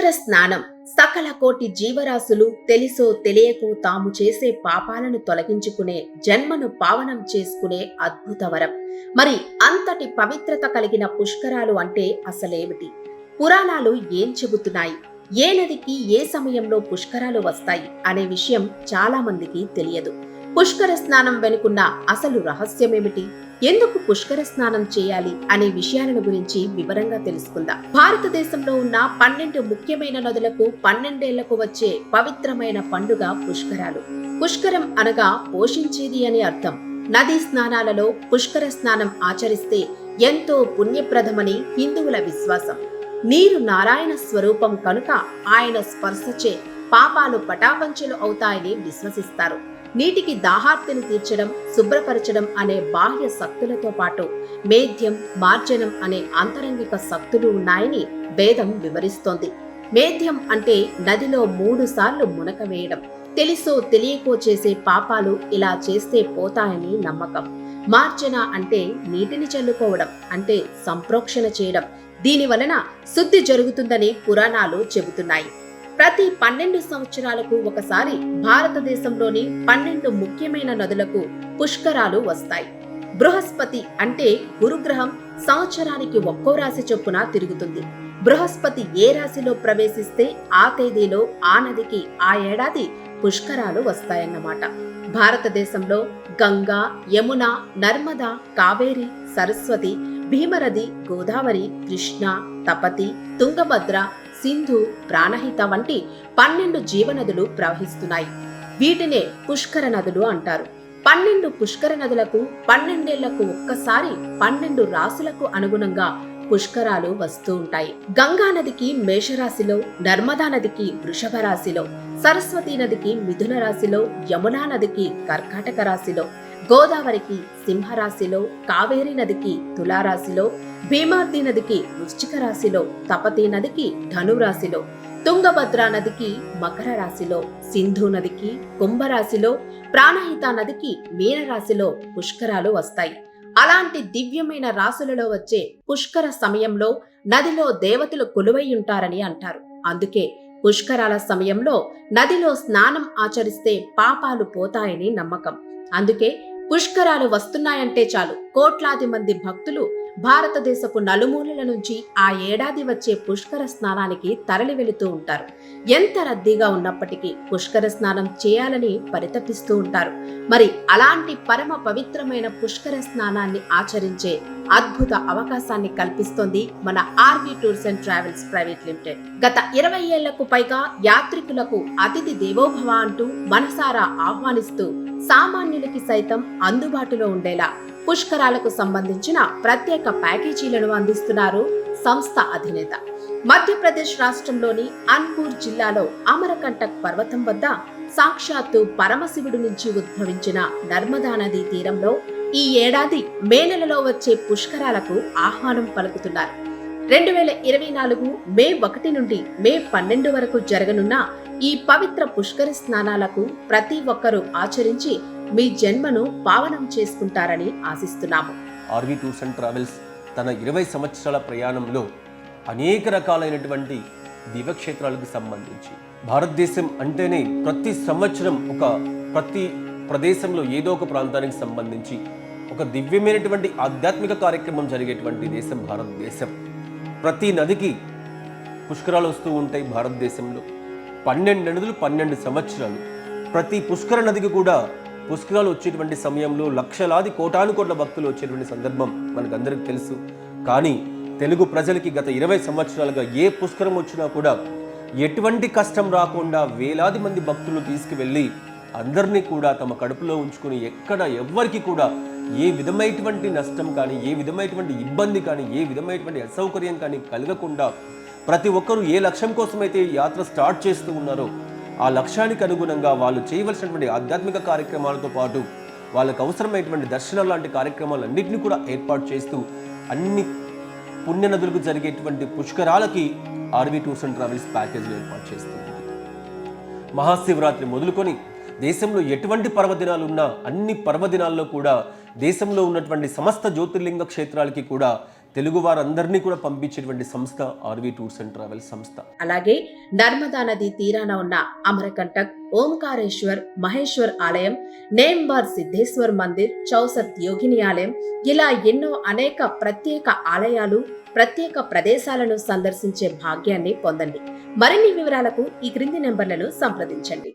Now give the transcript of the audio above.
పుష్కర స్నానం సకల కోటి జీవరాశులు తెలిసో తెలియకో తాము చేసే పాపాలను తొలగించుకునే జన్మను పావనం చేసుకునే అద్భుత వరం. మరి అంతటి పవిత్రత కలిగిన పుష్కరాలు అంటే అసలేమిటి? పురాణాలు ఏం చెబుతున్నాయి? ఏ నదికి ఏ సమయంలో పుష్కరాలు వస్తాయి అనే విషయం చాలా మందికి తెలియదు. పుష్కర స్నానం వెనుకున్న అసలు రహస్యమేమిటి? ఎందుకు పుష్కర స్నానం చేయాలి అనే విషయాలను గురించి వివరంగా తెలుసుకుందాం. భారతదేశంలో ఉన్న 12 ముఖ్యమైన నదులకు 12 ఏళ్లకు వచ్చే పవిత్రమైన పండుగ పుష్కరాలు. పుష్కరం అనగా పోషించేది అని అర్థం. నదీ స్నానాలలో పుష్కర స్నానం ఆచరిస్తే ఎంతో పుణ్యప్రదమని హిందువుల విశ్వాసం. నీరు నారాయణ స్వరూపం కనుక ఆయన స్పర్శచే పాపాలు పటాపంచలు అవుతాయని విశ్వసిస్తారు. నీటికి దాహార్తిని తీర్చడం, శుభ్రపరచడం అనే బాహ్య శక్తులతో పాటు మేధ్యం, మార్జనం అనే ఆంతరంగిక శక్తులు ఉన్నాయని వేదం వివరిస్తోంది. మేధ్యం అంటే నదిలో 3 సార్లు మునక వేయడం. తెలిసో తెలియకో చేసే పాపాలు ఇలా చేస్తే పోతాయని నమ్మకం. మార్జన అంటే నీటిని చల్లుకోవడం, అంటే సంప్రోక్షణ చేయడం. దీని వలన శుద్ధి జరుగుతుందని పురాణాలు చెబుతున్నాయి. ప్రతి 12 సంవత్సరాలకు ఒకసారి భారతదేశంలోని 12 ముఖ్యమైన నదులకు పుష్కరాలు వస్తాయి. బృహస్పతి అంటే గురుగ్రహం సంవత్సరానికి ఒక్కో రాశి చొప్పున తిరుగుతుంది. బృహస్పతి ఏ రాశిలో ప్రవేశిస్తే ఆ తేదీలో ఆ నదికి ఆ ఏడాది పుష్కరాలు వస్తాయన్నమాట. భారతదేశంలో గంగా, యమున, నర్మదా, కావేరి, సరస్వతి, భీమనది, గోదావరి, కృష్ణ, తపతి, తుంగభద్ర, సింధు, ప్రాణహిత వంటి 12 జీవనదులు ప్రవహిస్తున్నాయి. వీటినే పుష్కర నదులు అంటారు. 12 పుష్కర నదులకు 12 ఏళ్లకు ఒక్కసారి 12 రాశులకు అనుగుణంగా పుష్కరాలు వస్తూ ఉంటాయి. గంగా నదికి మేషరాశిలో, నర్మదా నదికి వృషభ రాశిలో, సరస్వతి నదికి మిథున రాశిలో, యమునా నదికి కర్కాటక రాశిలో, గోదావరికి సింహరాశిలో, కావేరి నదికి తులారాశిలో, భీమార్ది నదికి వృశ్చిక రాశిలో, తపతి నదికి ధనురాశిలో, తుంగభద్ర నదికి మకర రాశిలో, సింధు నదికి కుంభరాశిలో, ప్రాణహిత నదికి మీనరాశిలో పుష్కరాలు వస్తాయి. అలాంటి దివ్యమైన రాశులలో వచ్చే పుష్కర సమయంలో నదిలో దేవతలు కొలువై ఉంటారని అంటారు. అందుకే పుష్కరాల సమయంలో నదిలో స్నానం ఆచరిస్తే పాపాలు పోతాయని నమ్మకం. అందుకే పుష్కరాలు వస్తున్నాయంటే చాలు కోట్లాది మంది భక్తులు భారతదేశపు నలుమూలల నుంచి ఆ ఏడాది వచ్చే పుష్కర స్నానానికి తరలి వెళుతూ ఉంటారు. ఎంత రద్దీగా ఉన్నప్పటికీ పుష్కర స్నానం చేయాలని పరితపిస్తూ ఉంటారు. మరి అలాంటి పరమ పవిత్రమైన పుష్కర స్నానాన్ని ఆచరించే అద్భుత అవకాశాన్ని కల్పిస్తోంది మన RV tours and travels private limited. గత 20 ఏళ్లకు పైగా యాత్రికులకు అతిథి దేవోభవ అంటూ మనసారా ఆహ్వానిస్తూ సామాన్యులకి సైతం అందుబాటులో ఉండేలా పుష్కరాలకు సంబంధించిన ప్రత్యేక ప్యాకేజీలను అందిస్తున్నారు సంస్థ అధినేత. మధ్యప్రదేశ్ రాష్ట్రంలోని అన్పూర్ జిల్లాలో అమరకంటక్ పర్వతం వద్ద సాక్షాత్తు పరమశివుడి నుంచి ఉద్భవించిన నర్మదా నదీ తీరంలో ఈ ఏడాది మే నెలలో వచ్చే పుష్కరాలకు ఆహ్వానం పలుకుతున్నారు. 2024 మే 1 నుండి మే 12 వరకు జరగనున్న ఈ పవిత్ర పుష్కర స్నానాలకు ప్రతి ఒక్కరూ ఆచరించి మీ జన్మను పావనం చేసుకుంటారని ఆశిస్తున్నాము. ఆర్వి టూర్స్ అండ్ ట్రావెల్స్ తన 20 సంవత్సరాల ప్రయాణంలో అనేక రకాలైనటువంటి దివ్యక్షేత్రాలకు సంబంధించి భారతదేశం అంటేనే ప్రతి సంవత్సరం ప్రతి ప్రదేశంలో ఏదో ఒక ప్రాంతానికి సంబంధించి ఒక దివ్యమైనటువంటి ఆధ్యాత్మిక కార్యక్రమం జరిగేటువంటి దేశం భారతదేశం. ప్రతి నదికి పుష్కరాలు వస్తూ ఉంటాయి. భారతదేశంలో 12 నదులు 12 సంవత్సరాలు. ప్రతి పుష్కర నదికి కూడా పుష్కరాలు వచ్చేటువంటి సమయంలో లక్షలాది కోటాను కోట్ల భక్తులు వచ్చేటువంటి సందర్భం మనకందరికి తెలుసు. కానీ తెలుగు ప్రజలకి గత 20 సంవత్సరాలుగా ఏ పుష్కరం వచ్చినా కూడా ఎటువంటి కష్టం రాకుండా వేలాది మంది భక్తులు తీసుకువెళ్ళి అందరినీ కూడా తమ కడుపులో ఉంచుకుని ఎక్కడ ఎవ్వరికి కూడా ఏ విధమైనటువంటి నష్టం కానీ, ఏ విధమైనటువంటి ఇబ్బంది కానీ, ఏ విధమైనటువంటి అసౌకర్యం కానీ కలగకుండా ప్రతి ఒక్కరూ ఏ లక్ష్యం కోసమైతే యాత్ర స్టార్ట్ చేస్తూ ఉన్నారో ఆ లక్ష్యానికి అనుగుణంగా వాళ్ళు చేయవలసినటువంటి ఆధ్యాత్మిక కార్యక్రమాలతో పాటు వాళ్ళకు అవసరమైనటువంటి దర్శనాలు లాంటి కార్యక్రమాలన్నింటినీ కూడా ఏర్పాటు చేస్తూ అన్ని పుణ్య నదులకు జరిగేటువంటి పుష్కరాలకి ఆర్వి టూర్స్ అండ్ ట్రావెల్స్ ప్యాకేజీలు ఏర్పాటు చేస్తుంది. మహాశివరాత్రి మొదలుకొని దేశంలో ఎటువంటి పర్వదినాలు ఉన్నా అన్ని పర్వదినాల్లో కూడా దేశంలో ఉన్నటువంటి సమస్త జ్యోతిర్లింగ క్షేత్రాలకి కూడా తెలుగు వారందరినీ కూడా పంపించేటువంటి సంస్థ ఆర్వి టూర్స్ అండ్ ట్రావెల్స్ సంస్థ. అలాగే నర్మదా నది తీరాన ఉన్న అమరకంటక్, ఓంకారేశ్వర్, మహేశ్వర్ ఆలయం, నేంబార్ సిద్ధేశ్వర్ మందిర్, చౌసత్ యోగిని ఆలయం, ఇలా ఎన్నో అనేక ప్రత్యేక ఆలయాలు, ప్రత్యేక ప్రదేశాలను సందర్శించే భాగ్యాన్ని పొందండి. మరిన్ని వివరాలకు ఈ క్రింది నెంబర్లను సంప్రదించండి.